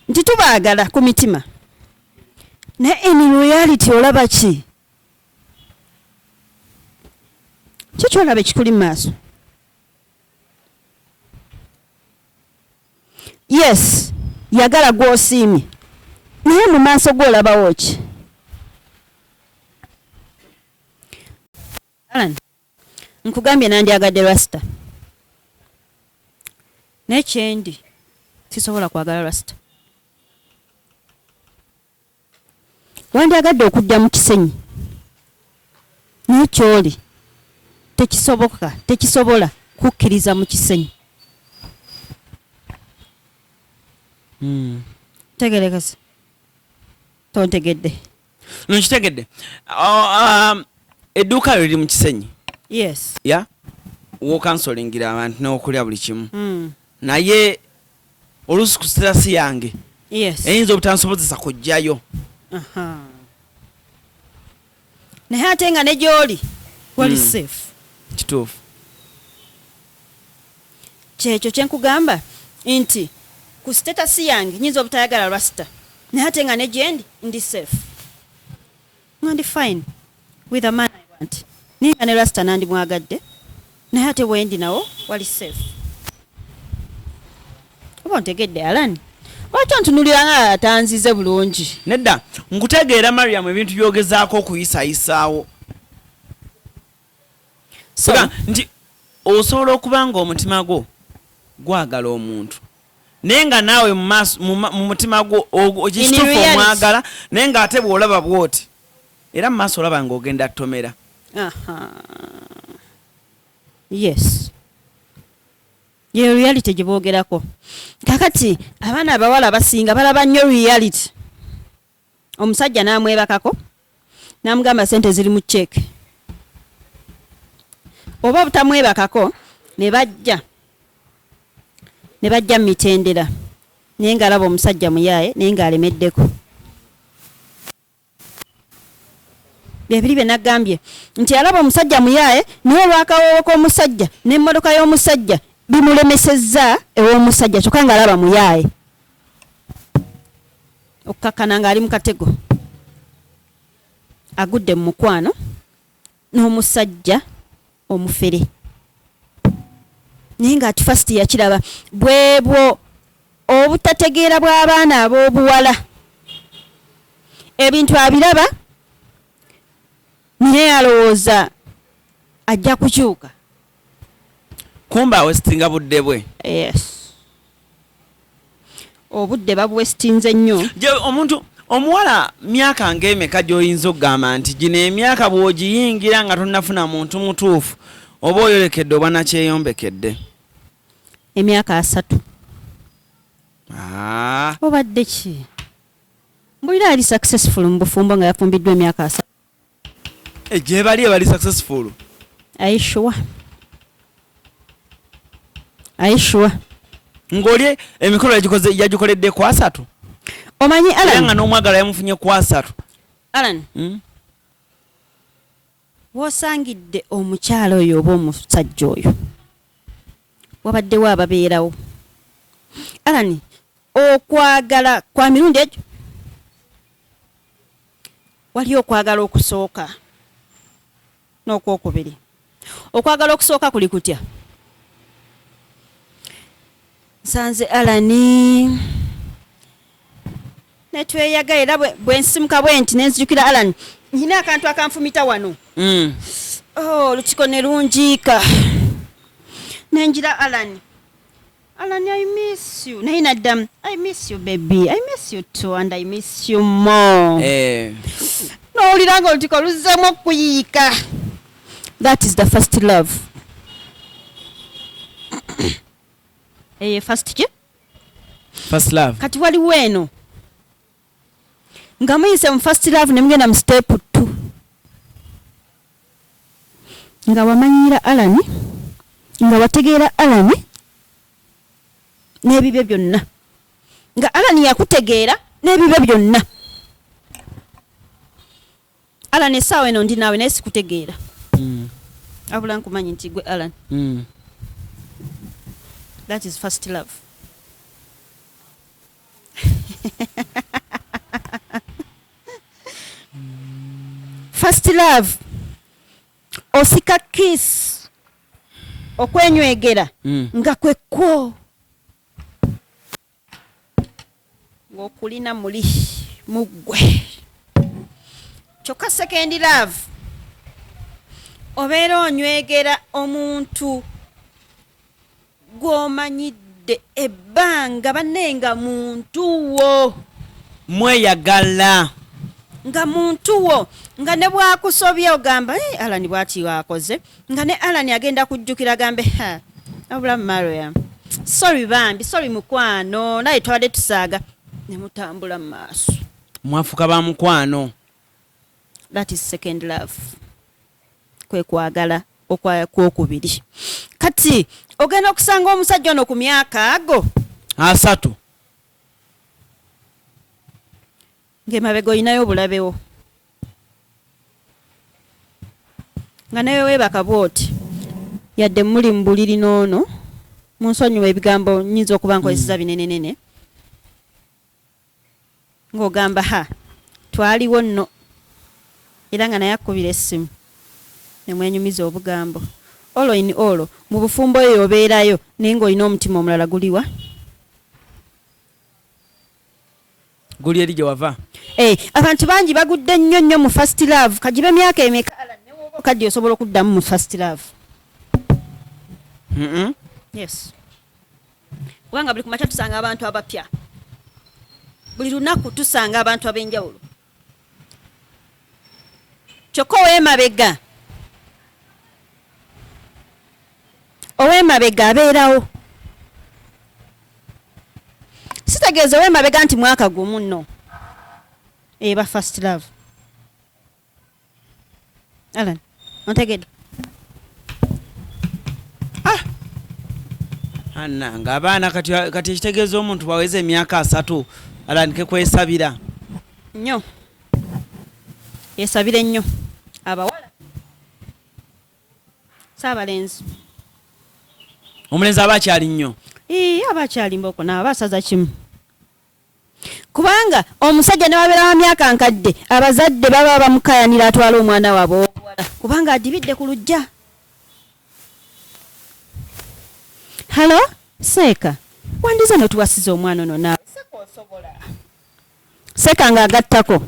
Speaker 2: Nti tubaagala ku mitima naye in reality olaba ki? Kyolaba ekikuli mu maaso. Yes yagala gw'osiimye naye mu maaso gw'olabawo ki? Alan nkugambye nandyagadde lasita Nekyendi sisobola kwagala rasita. Wandyagadde okudda mu kisenyi naye kyoli tekisobola kukkiriza mu kisenyi. Tegerekese tontegedde?
Speaker 1: Nkitegedde. Edduuka lyo liri mu kisenyi.
Speaker 2: Yes.
Speaker 1: Ya wokansolingira abantu n'okulya buli kimu. Naye oluusi ku sitasi yange eyinza obutansobozesa kujjayo.
Speaker 2: Naye ate nga ne gy'oli wali safe.
Speaker 1: Kituufu.
Speaker 2: Kyekyo kye nkugamba nti ku sitasi yange nyinza obutayagala rasita naye ate nga ne gyendi ndi safe. Nga ndi fine with a man I want. Naye nga ne rasita nandi mwagadde naye ate wendi nawo wali safe. Oba ntegedde Alan? Lwaki ontunulira nga atanzize bulungi?
Speaker 1: Nedda nkutegeera Mariam ebintu byogezaako okuyisayisaawo. Nti osobola okuba nga omutima gwo gwagala omuntu naye nga naawe mu mutima gwo okituufu omwagala naye ng'ate bw'olaba bw'oti era mu maaso olaba ng'ogenda ttomera.
Speaker 2: Yes. Ye reality gye boogerako. Kakati abaana abawala abasinga balaba nnyo reality. Omusajja n'amwebakako n'amugamba sente ziri mu cheque. Oba butamwebakako ne bajja mu mitendera naye ng'alaba omusajja muyaaye naye ng'alemeddeko. Byebiri bye nagambye nti alaba omusajja muyaaye naye olw'akawoowo k'omusajja n'emmotoka y'omusajja bimulemesezza ew'omusajja kyokka ng'alaba muyaaye. Okkakkana ng'ali mu katego agudde mu mukwano n'omusajja omufere naye ng'ati fasiti yakiraba bwebwo obutategeera bw'abaana ab'obuwala ebintu abiraba naye alowooza ajja kukyuka.
Speaker 1: Kumba awesitinga budde bwe.
Speaker 2: Yes. Obudde babuwesitinze nnyo.
Speaker 1: Omuntu omuwala myaka ng'emeka gy'oyinza okugamba nti gino emyaka bw'ogiyingira nga tonnafuna muntu mutuufu oba oyolekedde oba nakyeyombekedde?
Speaker 2: Emyaka 3. Obadde ki? Mbulira ali successful mu bufumbo nga yafumbiddwa emyaka 3.
Speaker 1: Gye bali successful.
Speaker 2: Aishuwa.
Speaker 1: Ng'oli emikolo yagikoledde ku 3.
Speaker 2: Omanyi Alan
Speaker 1: nga n'omwagala yamufunye ku 3.
Speaker 2: Alan. Wosangidde omukyalo oyo oba omusajja oyo wabaddewo ababeerawo. Alan, okwagala kwa mirundi egyo wali okwagala okusooka n'okwokubiri. Okwagala okusooka kuli kutya? Nsanze Alani netweyagala era bwensimuka bwenti nenzijukira Alan nyina akantu akanfumita wano. Lutiko ne lunjiika nenjira Alan, I miss you. Naye naddamu I miss you baby, I miss you too and I miss you more. N'owulira nga olutiko luzzamu okuyiika. That is the first love. First ki?
Speaker 1: First love.
Speaker 2: Kati waliwo eno nga muyise mu first love ne mugenda mu step 2 nga wamanyira Alan nga wategeera Alan n'ebibyo byonna nga Alan yakutegeera n'ebibyo byonna. Alan essaawa eno ndi naawe naye sikutegeera. Abula nkumanyi nti gwe Alan. That is first love. First love. Osika kiss. Okwenywegera. Nga kwekwo. Ngokulina muli mugwe. Kyokka second love. Obeera onywegera omuntu gw'omanyidde mutudde ebbanga banenga muntu wo
Speaker 1: mweyagala
Speaker 2: nga muntu wo nga ne bwakusobya ogamba Alani bwati wakoze nga ne Alani agenda kujjukira gambe abulamu Mariam sorry bambi sorry mukwano naye twabadde tusaaga ne mutambula mu maaso
Speaker 1: mwafuka ba mukwano.
Speaker 2: That is second love. Kwe kwagala okwokubiri. Kati ogenda okusanga omusajja ono ku myaka ago
Speaker 1: 3
Speaker 2: ng'emabega olinayo obulabewo nga nawe weebaka bwoti yadde muli mu buliri n'ono munsonyiwa ebigambo nnyinza okuba nkozesa binenenene ng'ogamba twaliwo nno era nga naye akkubira essimu ne mwenyumiza obugambo olo ini olo mu bufumbo eyo obeerayo naye ng'olina omutima omulala guliwa
Speaker 1: guli eri gye wava.
Speaker 2: Abantu bangi bagudde nnyo mu first love kagibe emyaka emeka ne woba okadde osobola okuddamu mu first love. Yes. Kubanga buli kumakya tusanga abantu abapya. Buli lunaku tusanga abantu ab'enjawulo. Kyokka ow'emabega abeerawo. Sitegeeza ow'emabega nti mwaka gumu nno. Eba first love. Alan, ontegedde.
Speaker 1: Anna ng'abaana kati ekitegeeza omuntu baweze emyaka 3 alandike kwesabira.
Speaker 2: Nnyo. Yesabire nnyo. Abawala. Saabalenzi.
Speaker 1: Omulenzi aba akyali nnyo.
Speaker 2: Aba akyali mboko naabo basaza kimu. Kubanga omusajja ne wabeera wa myaka nkadde abazadde baba bamukayanira atwala omwana waabwe ow'obuwala kubanga adibidde ku Lujja. Halo Seeka wandiza notuwasiza omwana ono naawe Seeka osobola. Seeka ng'agattako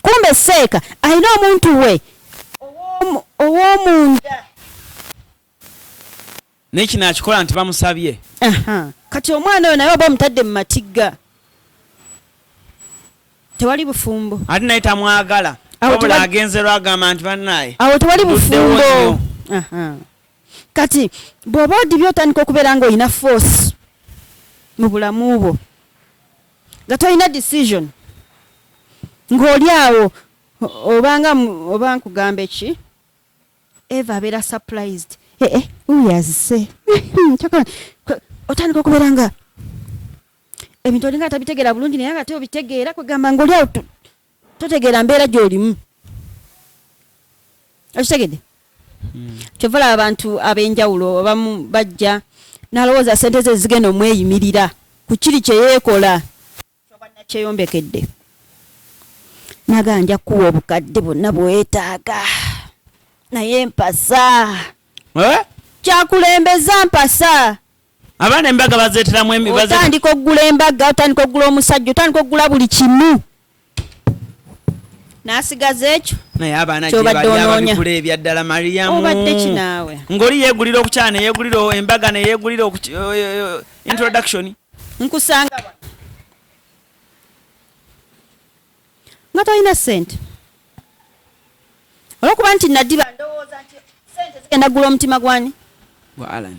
Speaker 2: kumbe Seeka alina omuntu we ow'omunda
Speaker 1: n'ekino akikola nti bamusabye.
Speaker 2: Kati omwana oyo naye oba omutadde mu matigga tewali bufumbo
Speaker 1: ate naye tamwagala wabula agenze lwagamba nti bannaye
Speaker 2: awo tewali bufumbo. Kati bw'oba odibye otandika okubeera nga olina force mu bulamu bwo nga tolina decision ng'oli awo oba nkugamba eki Eva abeera surprised uyazise otandika okubeera nga ebintu olinga tabitegeera bulungi naye nga te obitegeera kwegamba ng'oli awo totegeera mbeera gy'olimu okitegedde. Kyovala abantu ab'enjawulo abamu bajja n'alowooza ssente ze zigenda omweyimirira ku kiri kye yeekola kyoba nakyeyombekedde naganja kuwa obukadde bwonna bweetaaga naye mpasa kyakulembeza mpasa.
Speaker 1: Abaana embaga bazeeteramu emibaze.
Speaker 2: Otandika okugula embaga otandika okugula omusajja otandika okugula buli kimu n'asigaza ekyo
Speaker 1: naye abaana gye bali ababigula ebyaddala Mariamu
Speaker 2: obadde kinaawe
Speaker 1: ng'oli yeegulira okukyana yeegulira embaga ne yeegulira introduction
Speaker 2: nkusanga wano nga tolina ssente olwokuba nti nadiba ndowooza nti ssente zigenda gula omutima gwani
Speaker 1: gwa Alan.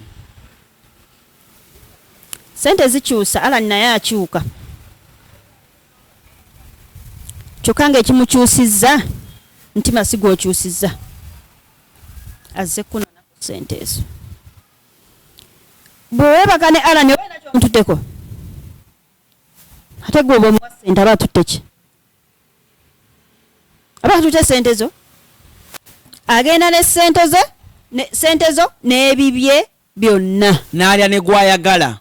Speaker 2: Ssente zikyusa Alan naye akyuka kyokka ng'ekimukyusizza ntima si gw'okyusizza azze kunona ku ssente ezo. Bw'oweebaka ne Alan obeera ky'omututteko ate gwe oba omuwa ssente aba atutte ki aba atutte ssente zo agenda ne ssente zo n'ebibye byonna
Speaker 1: n'alya ne gwayagala.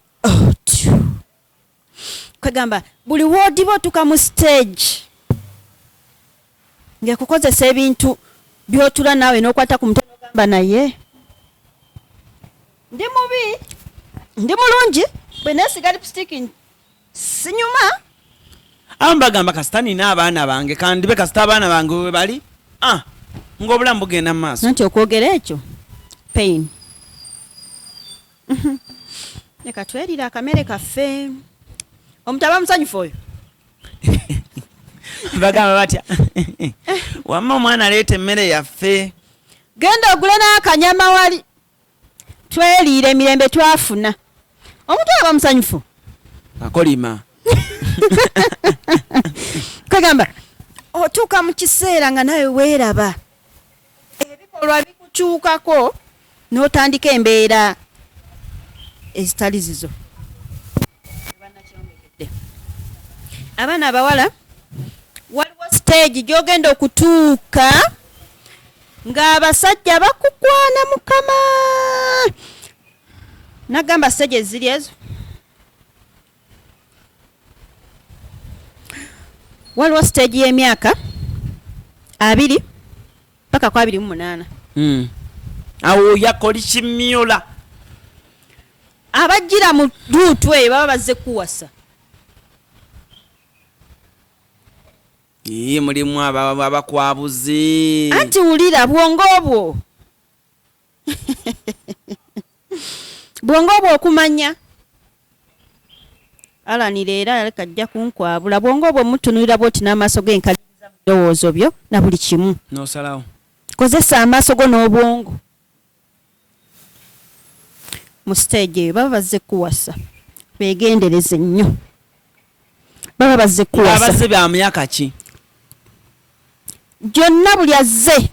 Speaker 2: Kwegamba buli woodiba otuka mu stage ng'ekukozesa ebintu by'otula naawe n'okwata ku mutwe n'ogamba naye ndi mubi ndi mulungi bwe neesiga lipstick sinyuma.
Speaker 1: Abamu bagamba kasita nina abaana bange kandibe kasita abaana bange we bali ng'obulamu bugenda mu maaso.
Speaker 2: Nanti okwogera ekyo pain Leka twerira akamere kaffe. Omutaba musanyufu oyo.
Speaker 1: Bagamba batya. Wamma omwana aleeta emmere yaffe.
Speaker 2: Genda ogule n'akanyama wali. Tweriire emirembe twafuna. Omuntu aba musanyufu.
Speaker 1: Akolima.
Speaker 2: Kagamba otuuka mu kiseera nga nawe weeraba. Ebikolwa bikukyukako n'otandika embeera ezitali zizo. Abaana abawala waliwo stage gy'ogenda okutuuka ng'abasajja bakukwana mukama. Nagamba stage eziri ezo. Waliwo stage y'emyaka 2 paka kwa 28.
Speaker 1: Awo yakoli kimyola.
Speaker 2: Abajjira mu luutu eyo baba bazze kuwasa.
Speaker 1: Mulimu abakwabuzi.
Speaker 2: Anti wulira bwongo obwo. Bwongo obwo okumanya. Alanira era aleka ajja kunkwabula. Bwongo obwo mutunulira bwoti n'amaaso g'enkaliriza mu birowoozo byo na buli kimu.
Speaker 1: N'osalawo.
Speaker 2: Kozesa amaaso go n'obwongo. Mu stage eyo baba bazze kuwasa. Beegendereze nnyo. Baba bazze kuwasa.
Speaker 1: Abazze bya myaka ki?
Speaker 2: Gyonna buli azze.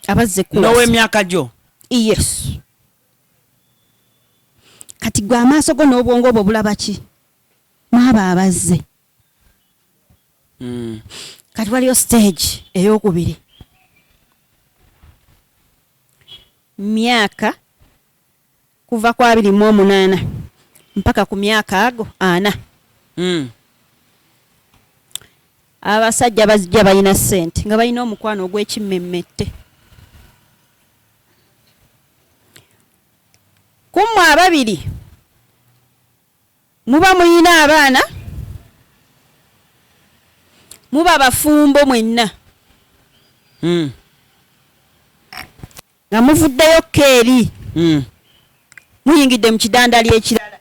Speaker 2: Abazze kuwasa.
Speaker 1: N'ow'emyaka gyo?
Speaker 2: Yes. Kati gwe amaaso go n'obwongo obwo bulaba ki? Mwaba abazze. Kati waliyo stage ey'okubiri. Myaka kuva kwa 28 mpaka ku myaka ago 4. Abasajja bazijja balina ssente nga balina omukwano ogw'ekimmemmette. Kummwe ababiri muba muyina abaana, muba bafumbo mwenna. Nga muvuddeyo keeri. Muyingidde mu kidandali ekirala.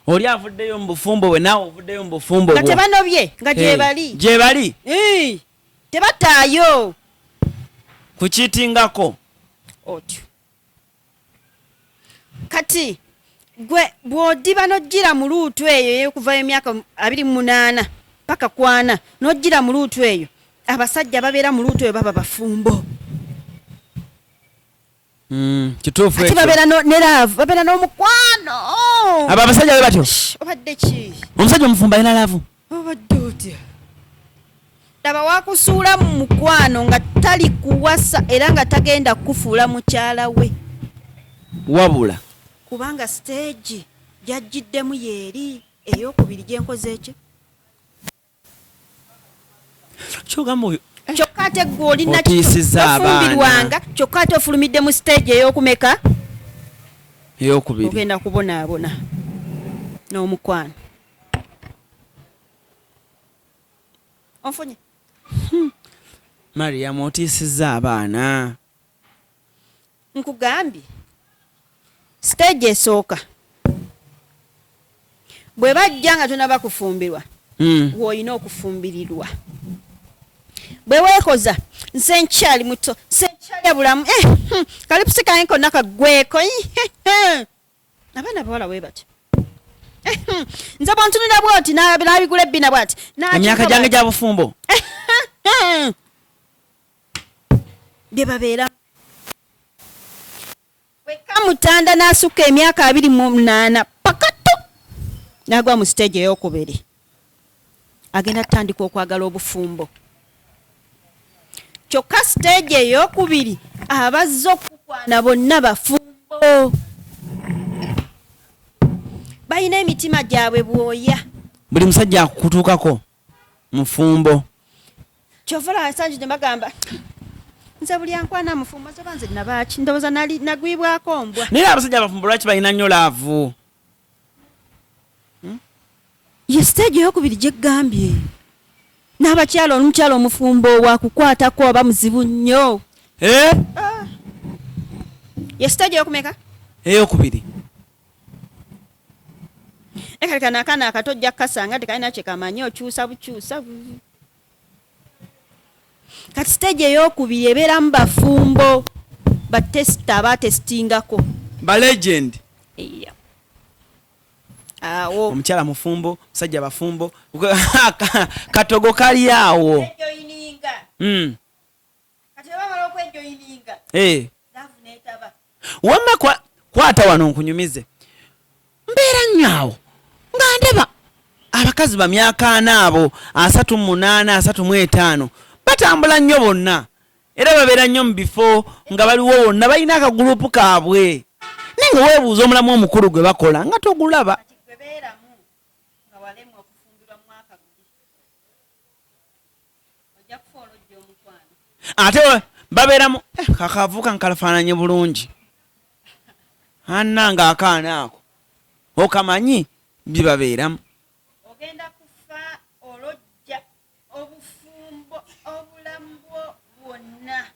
Speaker 1: Oli avuddeyo mu bufumbo bwe naawe ovuddeyo mu bufumbo bwo.
Speaker 2: Nga tebanobye nga gyebali.
Speaker 1: Gyebali?
Speaker 2: Tebataayo.
Speaker 1: Kukiitingako.
Speaker 2: Otyo. Kati gwe bw'odiba n'ojjira mu luutu eyo ey'okuva emyaka 28 paka ku 4 n'ojjira mu luutu eyo, abasajja babeera mu luutu eyo baba bafumbo.
Speaker 1: Kituufu ekyo.
Speaker 2: Ati babeera ne laavu, babeera n'omukwano.
Speaker 1: Abo abasajja be batyo?
Speaker 2: Obadde ki?
Speaker 1: Omusajja omufumba alina laavu?
Speaker 2: Obadde otya? Laba waakusuula mu mukwano nga tali kuwasa era nga tagenda kufuula mukyala we.
Speaker 1: Wabula.
Speaker 2: Kubanga stage gyajjiddemu yeeri ey'okubiri gyenkoze ekyo.
Speaker 1: Kyogamba oyo.
Speaker 2: Kyokka ate gwe olina
Speaker 1: otiisizza abaana.
Speaker 2: Ofumbirwanga kyokka ate ofulumidde mu stage ey'okumeka?
Speaker 1: Ey'okubiri.
Speaker 2: Ogenda kubonaabona n'omukwano. Onfunye?
Speaker 1: Mariam otiisizza abaana.
Speaker 2: Nkugambye stage esooka bwe bajja nga tonaba kufumbirwa w'olina okufumbirirwa. Bwe weekoza nze nkyali muto, nze nkyali abulamu, kalipusi kange konna kaggweko. Abaana bawala bwe batyo. Nze bw'ontunira bw'oti n'abigula ebbina bw'ati.
Speaker 1: Emyaka gyange gya bufumbo.
Speaker 2: Bye babeera. Weka mutanda n'asukka emyaka 28 pakato n'agwa mu stage ey'okubiri. Agenda tandika okwagala obufumbo. Kyokka stage ey'okubiri abazze okukwana bonna bafumbo. Balina emitima gyabwe bwoya.
Speaker 1: Buli musajja akutuukako mufumbo.
Speaker 2: Kyovula asanju ne bagamba nze buli ankwana mufumbo zoba nze nabaki ndowooza nagwibwako mbwa.
Speaker 1: Naye abasajja abafumbo lwaki balina nnyo laavu?
Speaker 2: Ye stage ey'okubiri gye ggambye. N'abakyala omukyala omufumbo wakukwatako oba muzibu nnyo.
Speaker 1: Ye
Speaker 2: stage ey'okumeka?
Speaker 1: Ey'okubiri.
Speaker 2: Eka kana kana akatojja kasanga tekalina kye kamanyi okyusa bukyusa. Kati stage ey'okubiri ebeeramu bafumbo batesita abatesitingako
Speaker 1: ba legend.
Speaker 2: Iya. Awo
Speaker 1: Omukyala mufumbo, musajja bafumbo, katogo kali awo.
Speaker 2: Ejoyininga. Kati bamala okwejoyininga. Laavu n'etaba.
Speaker 1: Wamma kwata wano nkunyumize. Mbeera nnyo nga ndeba abakazi ba myaka 4 abo 38 35 batambula nnyo bonna era babeera nnyo mu bifo nga baliwo bonna balina akagurupu kaabwe nenga weebuuza omulamu omukulu gwe bakola nga togulaba. Ate babeeramu kakavuka nkalafaananye bulungi anna nga akaana ako okamanyi byebabeeramu.
Speaker 2: Ogenda kufa olojja obufumbo obulamu bwonna.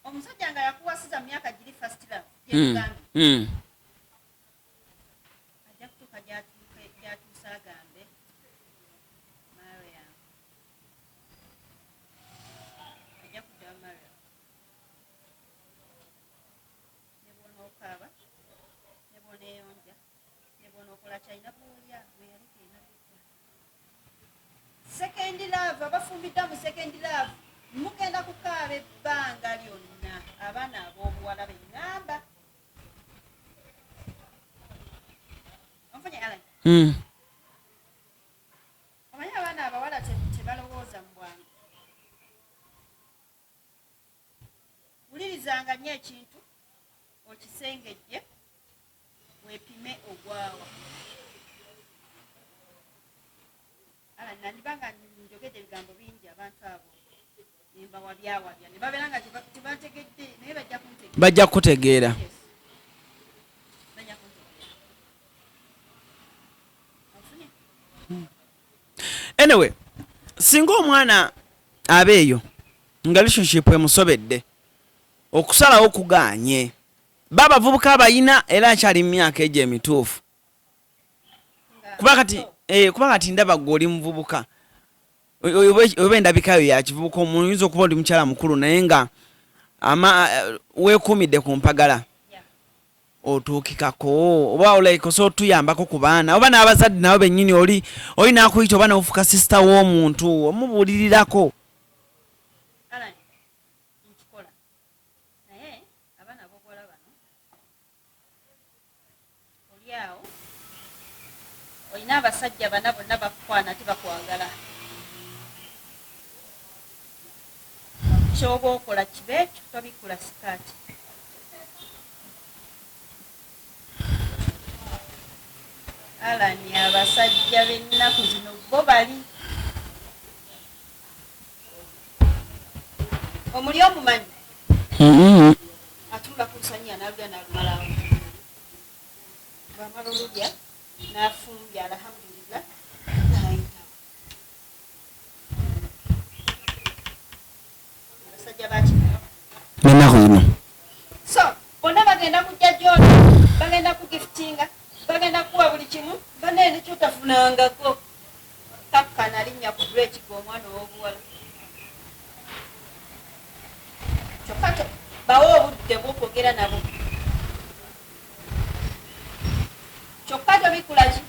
Speaker 2: Omusajja nga yakuwasiza mu myaka giri first love yetugambe ajja kutuuka gyatuusa agambe Mariam ajja kudda Mariam ne bwona okaaba ne bwona eyonja ne bwona okola kyalina bwolya weyalekena second love abafumbidda mu second love mugenda kukaaba ebbanga lyonna abaana ab'obuwala beŋŋamba onfunye Alan omanyi abaana abawala tebalowooza mu bwangu. Wulirizanga nnyo ekintu okisengejje weepime ogwawa. Alan nandibanga njogedde ebigambo bingi abantu abo nembawabya ne babeera nga tebategedde naye
Speaker 1: bajja kutegeera. Anyway, singa omwana abeeyo nga relationship emusobedde okusalawo kuganye baba abavubuka abayina era akyali mu myaka egyo emituufu kuba kati ndaba gwe oli muvubuka oba endabikayo ya kivubuka omuntu oyinza okuba oli mukyala mukulu naye nga weekuumidde ku mpagala otuukikako oba olaikosa otuyambako ku baana oba n'abazadde nabo bennyini oli naakuyita oba n'ofuka sisita w'omuntu omubuulirirako.
Speaker 2: Olina abasajja bana bonna bakukwana tebakwagala. Kyoba okola kibe ekyo tobikula sikaati. Alani abasajja b'ennaku zino bo bali. Omuli omumanyi? Atula ku nsanya n'alulya n'alumalawo. Bw'amala olulya n'afumbya alhamdulillah n'ayita. Abasajja bakino.
Speaker 1: N'ennaku zino.
Speaker 2: So, bonna bagenda kujja gy'oli, bagenda kugiftinga, bagenda kuwa buli kimu, banene kyotafunangako. Kakkana linnya ku breaki g'omwana ow'obuwala. Kyokka bawe obudde bw'okwogera nabo. Kyokka tobikula ki?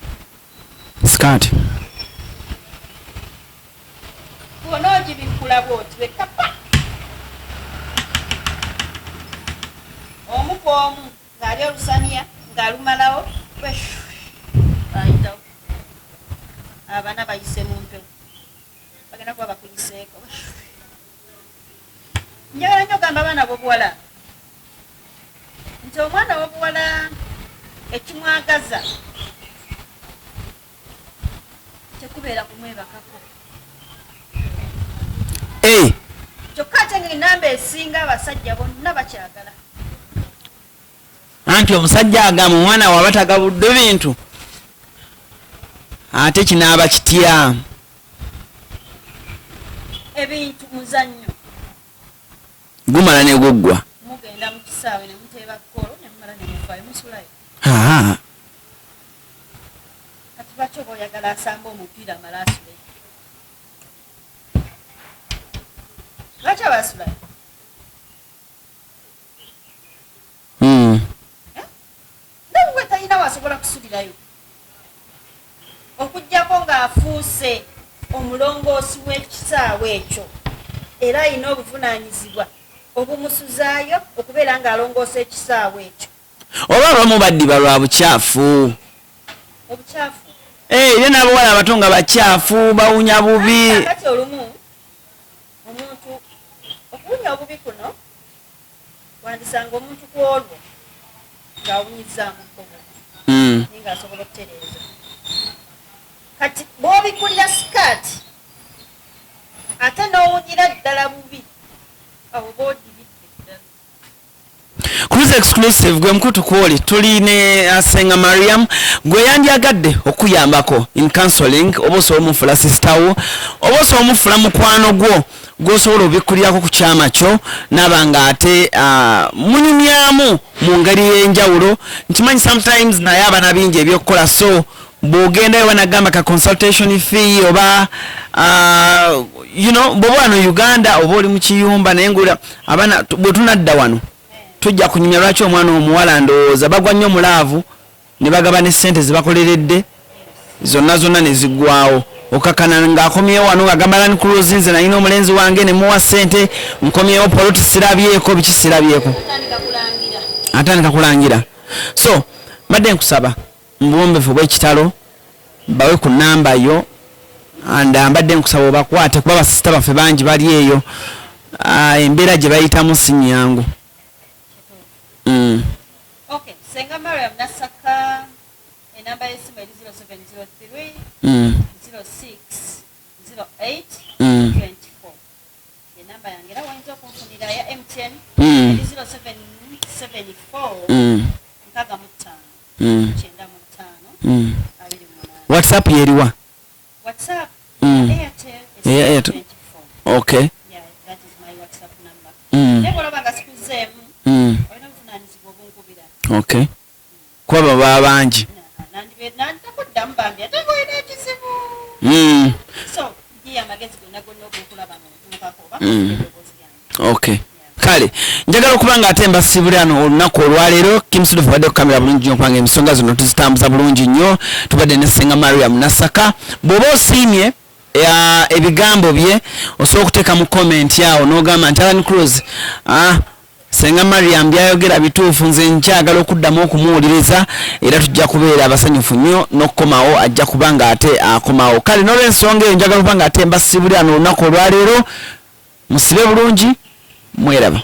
Speaker 1: Sikaati.
Speaker 2: Bw'ona ogibikula bw'oti wekapa. Omu ku omu ng'ali olusaniya ng'alumalawo ayitawo. Abaana bayise mu mpewo. Bagenda kuba bakuyiseeko. Njagala nnyo gamba abaana b'obuwala nti omwana w'obuwala ekimwagaza tekubeera kumwebakako. Kyokka ate ng'ennamba esinga abasajja bonna bakyagala.
Speaker 1: Anti omusajja agamba omwana waba tagabudde bintu ate kinaaba kitya.
Speaker 2: Ebintu muzannyo
Speaker 1: gumala ne guggwa.
Speaker 2: mugenda mu kisaawe ne muteeba kkolo ne mumala ne kati lwaki oba oyagala asamba omupiira amalasule lwaki abasulayo nawe talina wasobola kusulirayo okujjako ng'afuuse omulongoosi w'ekisaawe ekyo era alina obuvunaanyizibwa obumusuzaayo okubeera ng'alongoosa ekisaawe ekyo
Speaker 1: oba abamu baddiba lwa bukyafu
Speaker 2: obukyafu
Speaker 1: ye n'abawala abato nga bakyafu bawunya bubi
Speaker 2: kati olumu omuntu okuwunya obubi kuno wandisanga omuntu ku olwo ng'awunyizaamu kkobo naye ng'asobola okutereeza kati bw'obikulira sikaati ate n'owunyira ddala bubi awo boodibidde ddala.
Speaker 1: Cruise exclusive gwe mkutu kwoli tuli ne Asenga Mariam gwe yandyagadde okuyambako in counseling oba osobola omufula sister wo oba osobola omufula mukwano gwo gw'osobola obikkulirako ku kyama kyo nabanga ate munyumyamu mu ngeri y'enjawulo nkimanyi sometimes naye abana bingi ebyokukola so bw'ogendayo banagamba ka consultation fee oba bw'oba wano Uganda oba oli mu kiyumba naye ngula abaana bwe tunadda wano tujja kunyumya lwaki omwana omuwala ndowooza bagwa nnyo mulaavu ne bagaba ne ssente zebakoleredde zonna ne ziggwawo okakana ng'akomyewo wano ng'agamba Land Cruise nze nalina omulenzi wange ne muwa ssente nkomyewo poloti sirabyeko biki sirabyeko atandika kulangira so mbadde nkusaba mbuwombefu bw'ekitalo bawe ku nnamba yo mbadde nkusaba obakwate kuba basisita baffe bangi bali eyo embeera gye bayitamu si nnyangu.
Speaker 2: Okay, Senga Mariam Nasaka, enamba y'essimu eri 0703 06 08 24. Enamba yange era wayinza okunfunira ya MTN eri 0774 nkaaga mu ttaano kyenda mu ttaano abiri mu munaana.
Speaker 1: WhatsApp yeriwa?
Speaker 2: WhatsApp Airtel is 24.
Speaker 1: Okay.
Speaker 2: Yeah, that is my WhatsApp number. Naye bw'olaba nga sikuzeemu olina obuvunaanyizibwa obunkubira.
Speaker 1: Okay. Kuba baba bangi.
Speaker 2: Nandikuddamu bambi ate ng'olina ekizibu. So giya amagezi gonna okulaba ng'otuukako oba eddoboozi yange.
Speaker 1: Okay. Kale njagala okuba nga ate mbasibule ano olunaku olwaleero kimusudde tubadde kukamera bulungi nnyo kubanga ensonga zino tuzitambuza bulungi nnyo tubadde ne Senga Mariam Nasaka bw'oba osiimye ebigambo bye osobola okuteeka mu comment awo n'ogamba nti Land Cruise Senga Mariam byayogera bituufu nze nkyagala okuddamu okumuwuliriza era tujja kubeera abasanyufu nnyo n'okukomawo ajja kuba nga ate akomawo kale n'olw'ensonga eyo njagala okuba nga ate mbasibule ano olunaku olwaleero musibe bulungi mweraba.